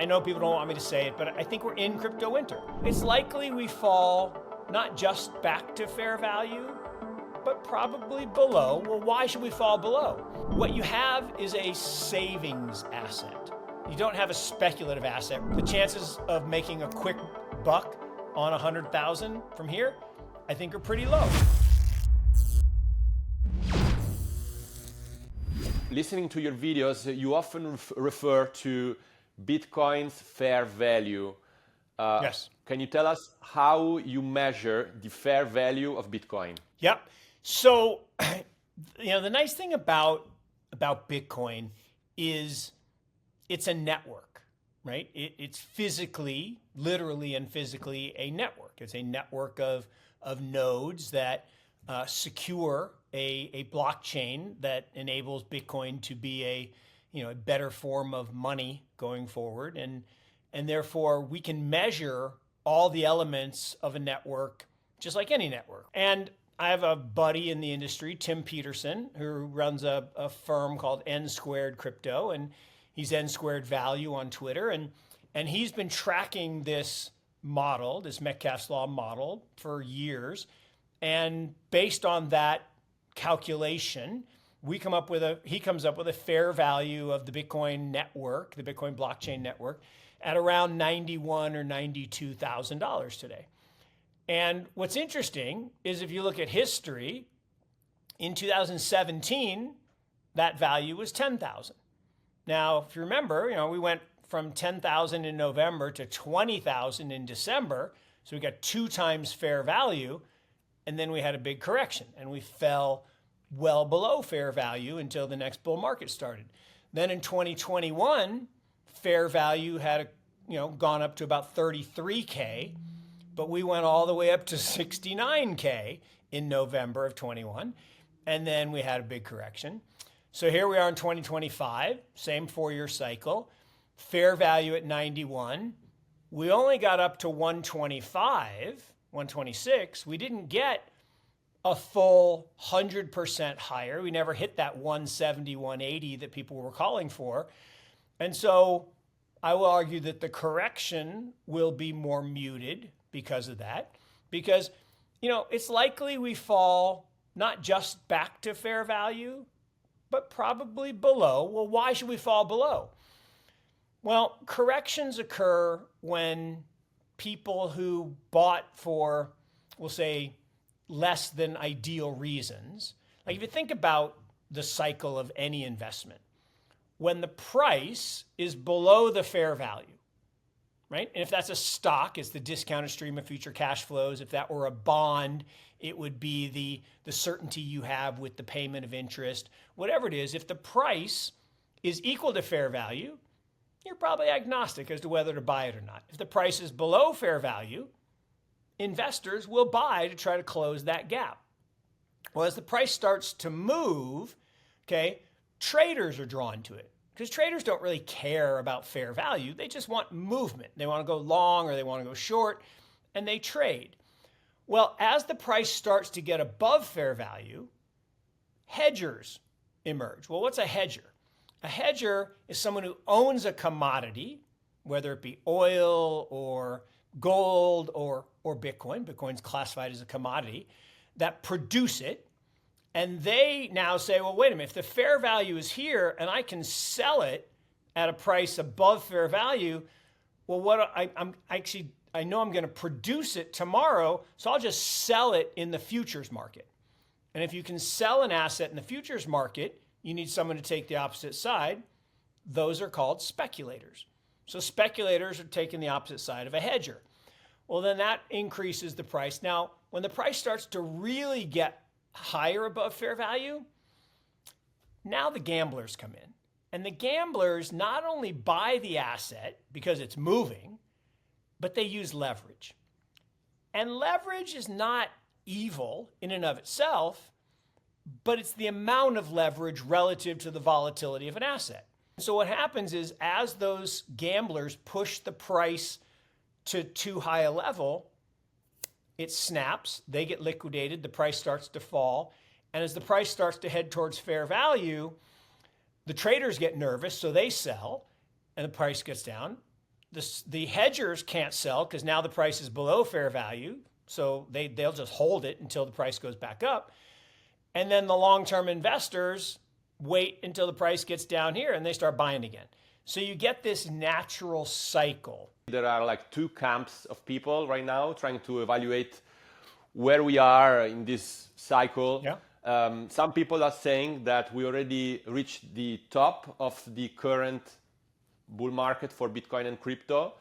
know people don't want me to say it, but I think we're in crypto winter. It's likely we fall not just back to fair value, but probably below. Well, why should we fall below? What you have is a savings asset. You don't have a speculative asset. The chances of making a quick buck on 100,000 from here, I think are pretty low. Listening to your videos, you often refer to Bitcoin's fair value. Yes. Can you tell us how you measure the fair value of Bitcoin? Yep. So, the nice thing about Bitcoin is it's a network, right? It's physically, literally and physically a network. It's a network of nodes that secure a blockchain that enables Bitcoin to be a better form of money going forward. And therefore we can measure all the elements of a network just like any network. And I have a buddy in the industry, Tim Peterson, who runs a firm called N Squared Crypto, and he's N Squared Value on Twitter. And he's been tracking this model, this Metcalfe's Law model, for years. And based on that calculation, he comes up with a fair value of the Bitcoin network, the Bitcoin blockchain network, at around $91,000 or $92,000 today. And what's interesting is if you look at history, in 2017, that value was 10,000. Now, if you remember, we went from 10,000 in November to 20,000 in December. So we got 2 times fair value. And then we had a big correction and we fell well below fair value until the next bull market started. Then in 2021, fair value had gone up to about 33K. But we went all the way up to 69K in November of 21. And then we had a big correction. So here we are in 2025, same 4-year cycle, fair value at 91. We only got up to 125, 126. We didn't get a full 100% higher. We never hit that 170, 180 that people were calling for. And so I will argue that the correction will be more muted because of that, because it's likely we fall not just back to fair value, but probably below. Well, why should we fall below? Well, corrections occur when people who bought for, we'll say, less than ideal reasons. Like if you think about the cycle of any investment, when the price is below the fair value, right? And if that's a stock, it's the discounted stream of future cash flows. If that were a bond, it would be the certainty you have with the payment of interest. Whatever it is, if the price is equal to fair value, you're probably agnostic as to whether to buy it or not. If the price is below fair value, investors will buy to try to close that gap. Well, as the price starts to move, traders are drawn to it. Because traders don't really care about fair value. They just want movement. They want to go long or they want to go short, and they trade. Well, as the price starts to get above fair value, hedgers emerge. Well, what's a hedger? A hedger is someone who owns a commodity, whether it be oil or gold or Bitcoin. Bitcoin's classified as a commodity, that produce it. And they now say, well, wait a minute, if the fair value is here and I can sell it at a price above fair value, well, I know I'm going to produce it tomorrow, so I'll just sell it in the futures market. And if you can sell an asset in the futures market, you need someone to take the opposite side. Those are called speculators. So speculators are taking the opposite side of a hedger. Well, then that increases the price. Now, when the price starts to really get higher above fair value, now the gamblers come in. And the gamblers not only buy the asset because it's moving, but they use leverage. And leverage is not evil in and of itself, but it's the amount of leverage relative to the volatility of an asset. So what happens is as those gamblers push the price to too high a level, it snaps, they get liquidated, the price starts to fall. And as the price starts to head towards fair value, the traders get nervous, so they sell, and the price gets down. the hedgers can't sell because now the price is below fair value. So they'll just hold it until the price goes back up. And then the long-term investors wait until the price gets down here and they start buying again. So you get this natural cycle. There are like two camps of people right now trying to evaluate where we are in this cycle. Yeah. Some people are saying that we already reached the top of the current bull market for Bitcoin and crypto,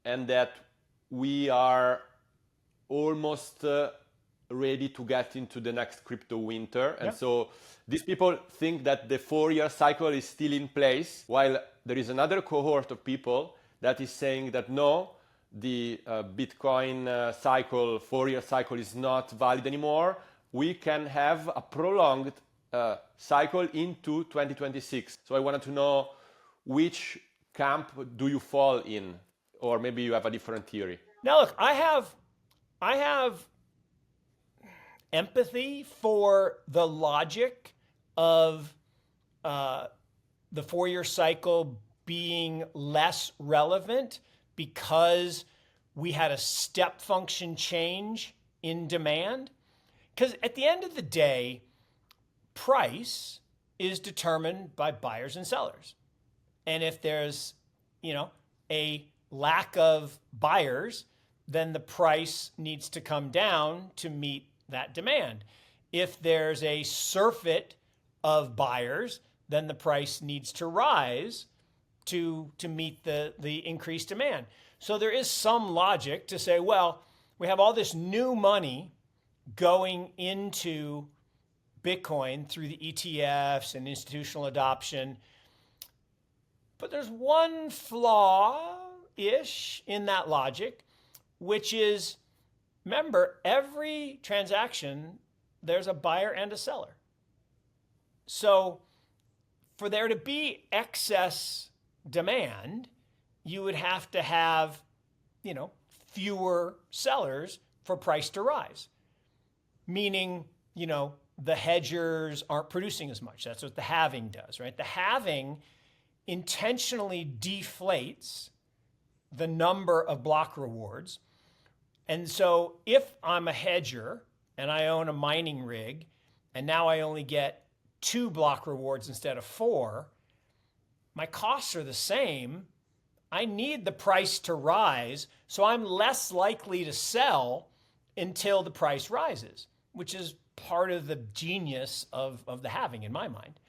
and that we are almost ready to get into the next crypto winter. And so these people think that the 4-year cycle is still in place, while there is another cohort of people that is saying that no, the Bitcoin cycle, 4-year cycle is not valid anymore. We can have a prolonged cycle into 2026. So I wanted to know which camp do you fall in, or maybe you have a different theory. Now look, I have empathy for the logic of the 4-year cycle being less relevant because we had a step function change in demand. Because at the end of the day, price is determined by buyers and sellers. And if there's, a lack of buyers, then the price needs to come down to meet that demand. If there's a surfeit of buyers, then the price needs to rise to meet the increased demand. So there is some logic to say, well, we have all this new money going into Bitcoin through the ETFs and institutional adoption. But there's one flaw-ish in that logic, which is, remember, every transaction, there's a buyer and a seller. So for there to be excess demand, you would have to have, fewer sellers for price to rise. Meaning, the hedgers aren't producing as much. That's what the halving does, right? The halving intentionally deflates the number of block rewards. And so if I'm a hedger and I own a mining rig and now I only get 2 block rewards instead of 4, my costs are the same. I need the price to rise, so I'm less likely to sell until the price rises, which is part of the genius of the halving in my mind.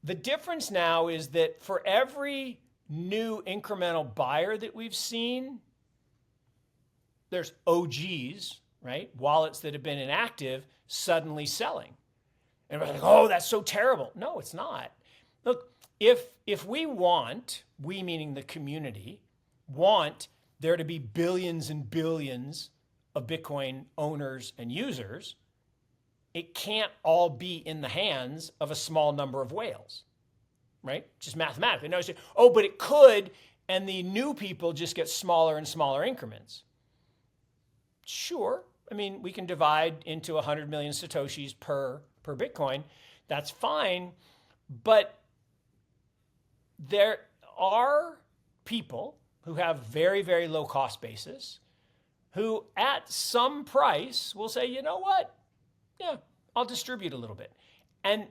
The difference now is that for every new incremental buyer that we've seen, there's OGs, right? Wallets that have been inactive suddenly selling. And we're like, oh, that's so terrible. No, it's not. Look, if we meaning the community, want there to be billions and billions of Bitcoin owners and users, it can't all be in the hands of a small number of whales, right? Just mathematically. No, you say, oh, but it could, and the new people just get smaller and smaller increments. Sure. I mean, we can divide into 100 million Satoshis per Bitcoin. That's fine. But there are people who have very, very low cost basis who at some price will say, you know what? Yeah, I'll distribute a little bit. And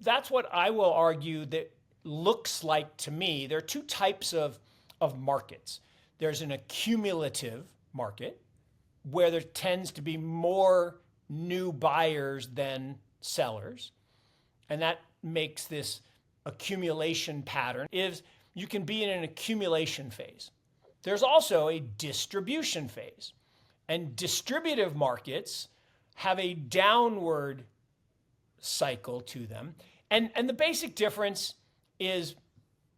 that's what I will argue that looks like to me. There are 2 types of markets. There's an accumulative market where there tends to be more new buyers than sellers. And that makes this accumulation pattern is you can be in an accumulation phase. There's also a distribution phase. And distributive markets have a downward cycle to them. And the basic difference is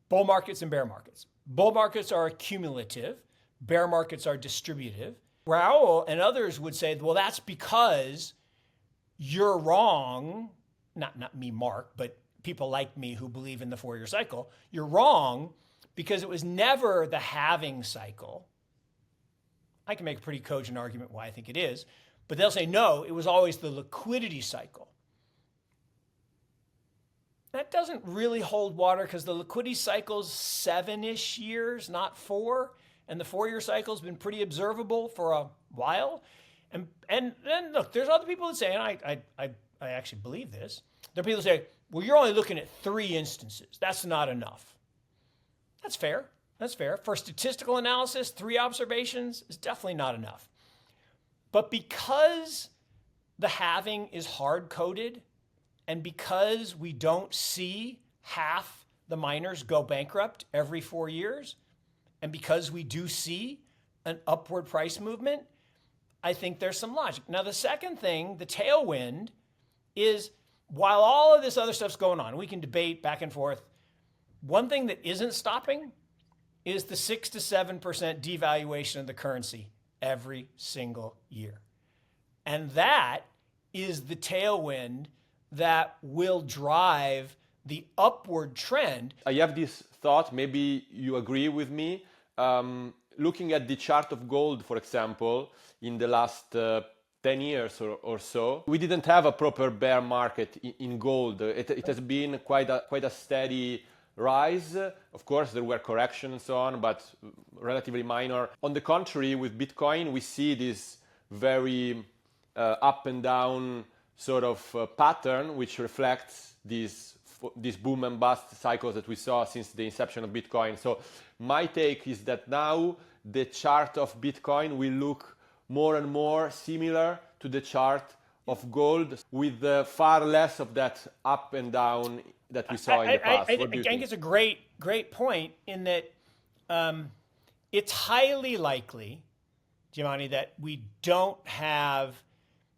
bull markets and bear markets. Bull markets are accumulative. Bear markets are distributive. Raoul and others would say, well, that's because you're wrong. Not me, Mark, but people like me who believe in the 4-year cycle. You're wrong because it was never the halving cycle. I can make a pretty cogent argument why I think it is, but they'll say, no, it was always the liquidity cycle. that doesn't really hold water because the liquidity cycle's 7-ish years, not 4. And the 4-year cycle's been pretty observable for a while. And then look, there's other people that say, and I actually believe this, there are people that say, well, you're only looking at 3 instances. That's not enough. That's fair. That's fair. For statistical analysis, 3 observations is definitely not enough. But because the halving is hard-coded, and because we don't see half the miners go bankrupt every 4 years, and because we do see an upward price movement, I think there's some logic. Now, the second thing, the tailwind, is while all of this other stuff's going on, we can debate back and forth, one thing that isn't stopping is the 6 to 7% devaluation of the currency every single year. And that is the tailwind that will drive the upward trend. I have this thought, maybe you agree with me. Looking at the chart of gold, for example, in the last 10 years or so, we didn't have a proper bear market in gold. It has been quite a steady rise. Of course, there were corrections and so on, but relatively minor. On the contrary, with Bitcoin, we see this very up and down sort of pattern, which reflects these boom and bust cycles that we saw since the inception of Bitcoin. So my take is that now the chart of Bitcoin will look more and more similar to the chart of gold, with far less of that up and down that we saw in the past. I think it's a great point in that it's highly likely, Giovanni, that we don't have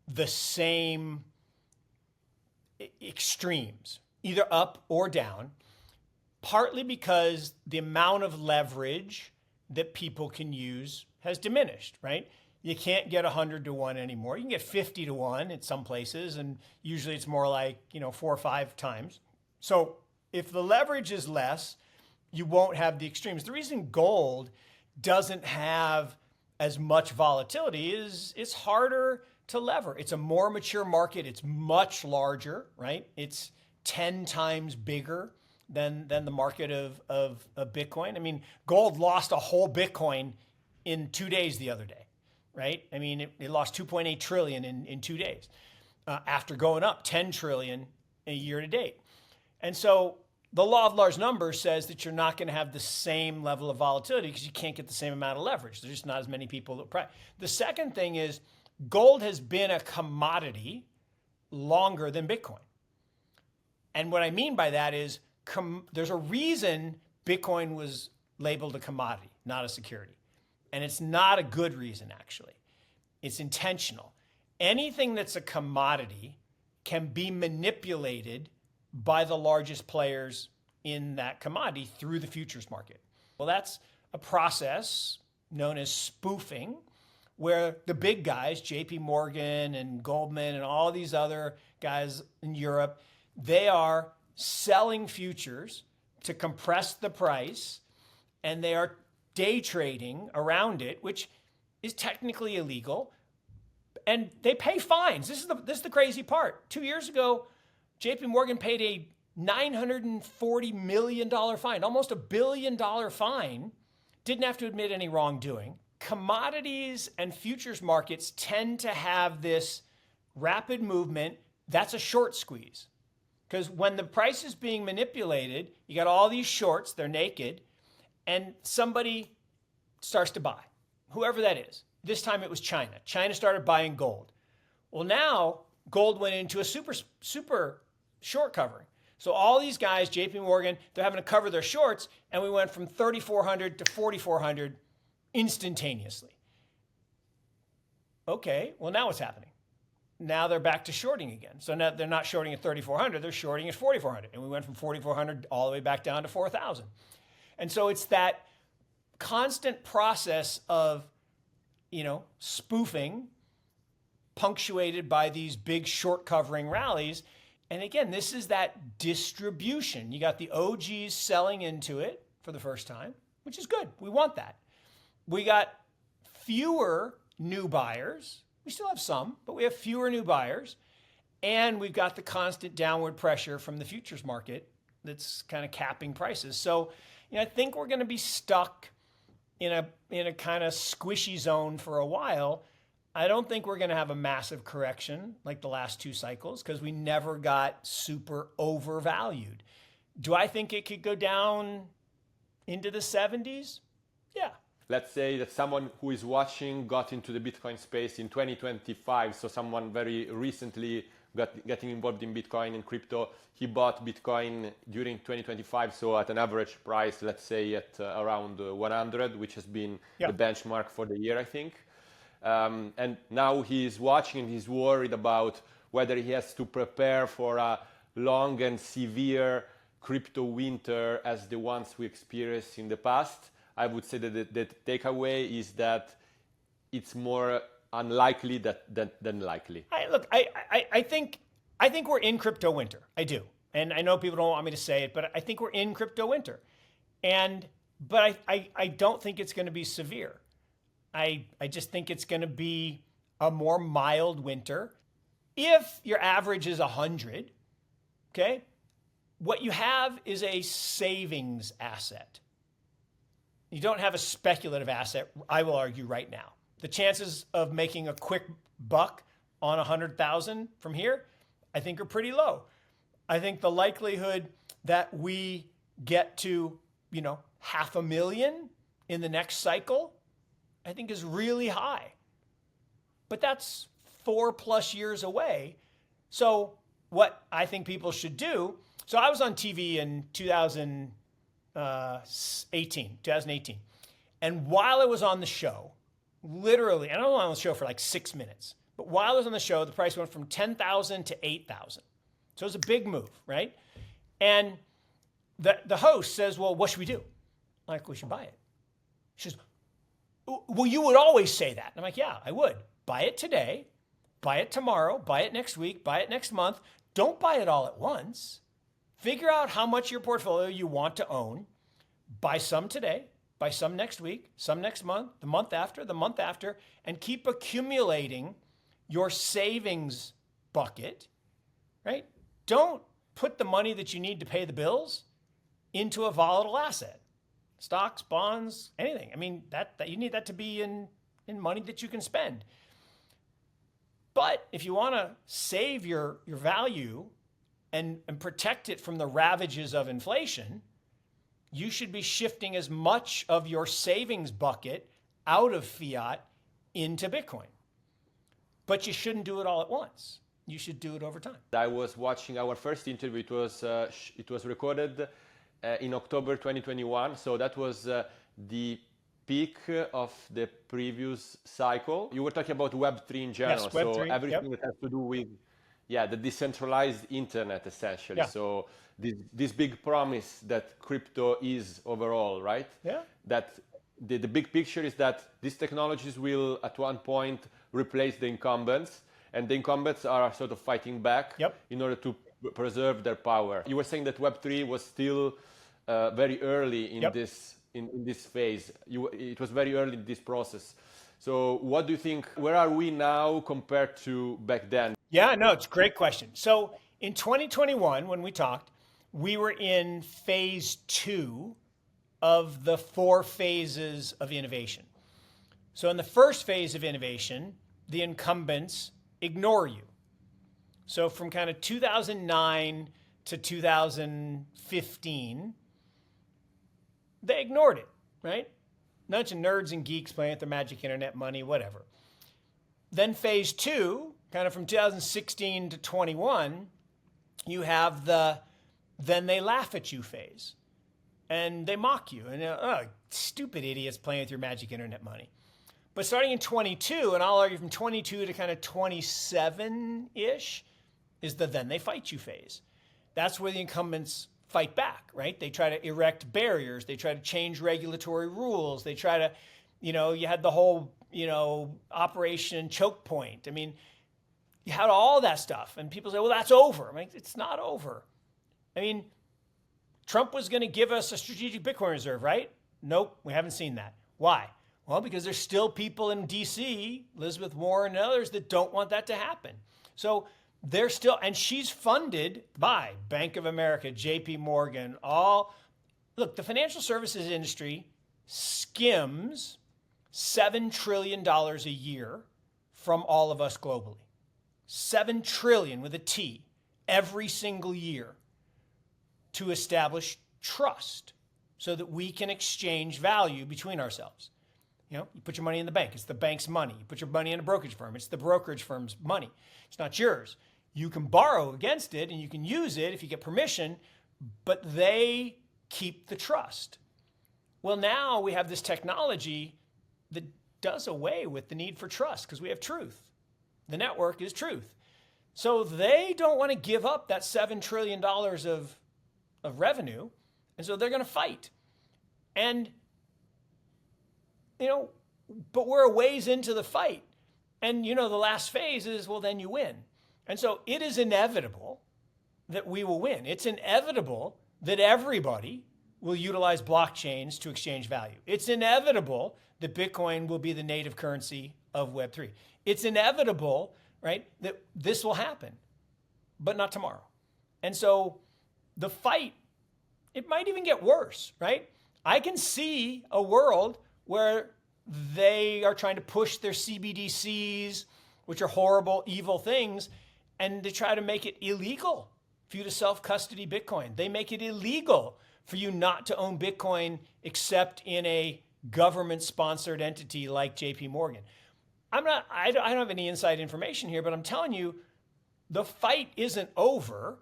the same extremes, either up or down, partly because the amount of leverage that people can use has diminished, right? You can't get 100 to 1 anymore. You can get 50 to 1 in some places, and usually it's more like, 4 or 5 times. So if the leverage is less, you won't have the extremes. The reason gold doesn't have as much volatility is it's harder to lever. It's a more mature market. It's much larger, right? It's 10 times bigger than the market of Bitcoin. I mean, gold lost a whole Bitcoin in 2 days the other day, right? I mean, it lost 2.8 trillion in 2 days after going up 10 trillion a year to date. And so the law of large numbers says that you're not going to have the same level of volatility because you can't get the same amount of leverage. There's just not as many people that. The second thing is gold has been a commodity longer than Bitcoin. And what I mean by that is there's a reason Bitcoin was labeled a commodity, not a security. And it's not a good reason, actually. It's intentional. Anything that's a commodity can be manipulated by the largest players in that commodity through the futures market. Well, that's a process known as spoofing, where the big guys, JP Morgan and Goldman and all these other guys in Europe, they are selling futures to compress the price, and they are day trading around it, which is technically illegal, and they pay fines. This is the crazy part. 2 years ago, JP Morgan paid a $940 million fine, almost $1 billion fine, didn't have to admit any wrongdoing. Commodities and futures markets tend to have this rapid movement. That's a short squeeze. Because when the price is being manipulated, you got all these shorts, they're naked, and somebody starts to buy, whoever that is. This time it was China. China started buying gold. Well, now gold went into a super short covering. So all these guys, JP Morgan, they're having to cover their shorts, and we went from 3,400 to 4,400 instantaneously. Okay, well, now what's happening? Now they're back to shorting again. So now they're not shorting at 3,400, they're shorting at 4,400. And we went from 4,400 all the way back down to 4,000. And so it's that constant process of, spoofing, punctuated by these big short covering rallies. And again, this is that distribution. You got the OGs selling into it for the first time, which is good. We want that. We got fewer new buyers. We still have some, but we have fewer new buyers. and we've got the constant downward pressure from the futures market that's kind of capping prices. So, I think we're going to be stuck in a kind of squishy zone for a while. I don't think we're going to have a massive correction like the last two cycles because we never got super overvalued. Do I think it could go down into the 70s? Yeah. Let's say that someone who is watching got into the Bitcoin space in 2025. So someone very recently getting involved in Bitcoin and crypto. He bought Bitcoin during 2025. So at an average price, let's say at around 100, which has been the benchmark for the year, I think. And now he's watching and he's worried about whether he has to prepare for a long and severe crypto winter as the ones we experienced in the past. I would say that the takeaway is that it's more unlikely than likely. I think we're in crypto winter. I do. And I know people don't want me to say it, but I think we're in crypto winter. But I don't think it's going to be severe. I just think it's going to be a more mild winter. If your average is 100, okay, what you have is a savings asset. You don't have a speculative asset, I will argue right now. The chances of making a quick buck on 100,000 from here, I think are pretty low. I think the likelihood that we get to, 500,000 in the next cycle, I think is really high. But that's 4+ years away. So what I think people should do, so I was on TV in 2018. And while I was on the show, literally, and I was on the show for like 6 minutes, but while I was on the show, the price went from 10,000 to 8,000. So it was a big move, right? And the host says, well, what should we do? I'm like, we should buy it. She says, well, you would always say that. I'm like, yeah, I would. Buy it today, buy it tomorrow, buy it next week, buy it next month. Don't buy it all at once. Figure out how much of your portfolio you want to own. Buy some today, buy some next week, some next month, the month after, and keep accumulating your savings bucket, right? Don't put the money that you need to pay the bills into a volatile asset. Stocks, bonds, anything. I mean, that you need that to be in money that you can spend. But if you want to save your value and protect it from the ravages of inflation, you should be shifting as much of your savings bucket out of fiat into Bitcoin. But you shouldn't do it all at once. You should do it over time. I was watching our first interview. It was recorded in October 2021. So that was the peak of the previous cycle. You were talking about Web3 in general. Yes, Web3, so everything that has to do with the decentralized internet, essentially. Yeah. So this big promise that crypto is overall, right? Yeah. That the big picture is that these technologies will at one point replace the incumbents, and the incumbents are sort of fighting back in order to preserve their power. You were saying that Web3 was still very early in this phase. It was very early in this process. So what do you think, where are we now compared to back then? Yeah, no, it's a great question. So in 2021, when we talked, we were in phase 2 of the 4 phases of innovation. So in the first phase of innovation, the incumbents ignore you. So from kind of 2009 to 2015, they ignored it, right? Bunch of nerds and geeks playing with their magic internet money, whatever. Then phase 2, kind of from 2016 to 21, you have the then they laugh at you phase. And they mock you. And stupid idiots playing with your magic internet money. But starting in 22, and I'll argue from 22 to kind of 27-ish, is the then they fight you phase. That's where the incumbents fight back, right? They try to erect barriers. They try to change regulatory rules. They try to, you had the whole, Operation Choke Point. I mean, you had all that stuff. And people say, well, that's over. I'm like, it's not over. I mean, Trump was going to give us a strategic Bitcoin reserve, right? Nope, we haven't seen that. Why? Well, because there's still people in DC, Elizabeth Warren and others, that don't want that to happen. So they're still, and she's funded by Bank of America, JP Morgan, all. Look, the financial services industry skims $7 trillion a year from all of us globally. 7 trillion with a T every single year to establish trust so that we can exchange value between ourselves. You know, you put your money in the bank, it's the bank's money. You put your money in a brokerage firm, it's the brokerage firm's money. It's not yours. You can borrow against it and you can use it if you get permission, but they keep the trust. Well, now we have this technology that does away with the need for trust because we have truth. The network is truth. So they don't want to give up that $7 trillion of revenue, and so they're going to fight. And, you know, but we're a ways into the fight. And, you know, the last phase is, well, then you win. And so it is inevitable that we will win. It's inevitable that everybody will utilize blockchains to exchange value. It's inevitable that Bitcoin will be the native currency of Web3. It's inevitable, right, that this will happen, but not tomorrow. And so the fight, it might even get worse, right? I can see a world where they are trying to push their CBDCs, which are horrible, evil things, and they try to make it illegal for you to self-custody Bitcoin. They make it illegal for you not to own Bitcoin except in a government-sponsored entity like JP Morgan. I don't have any inside information here, but I'm telling you, the fight isn't over.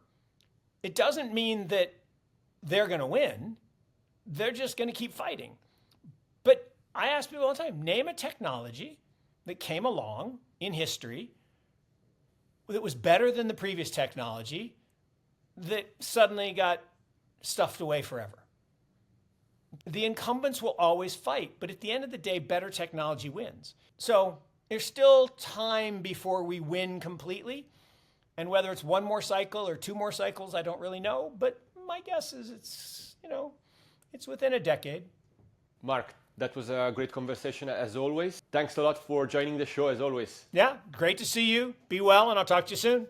It doesn't mean that they're going to win. They're just going to keep fighting. But I ask people all the time, name a technology that came along in history that was better than the previous technology that suddenly got stuffed away forever. The incumbents will always fight, but at the end of the day, better technology wins. So there's still time before we win completely. And whether it's one more cycle or two more cycles, I don't really know. But my guess is it's, you know, it's within a decade. Mark, that was a great conversation as always. Thanks a lot for joining the show as always. Yeah, great to see you. Be well, and I'll talk to you soon.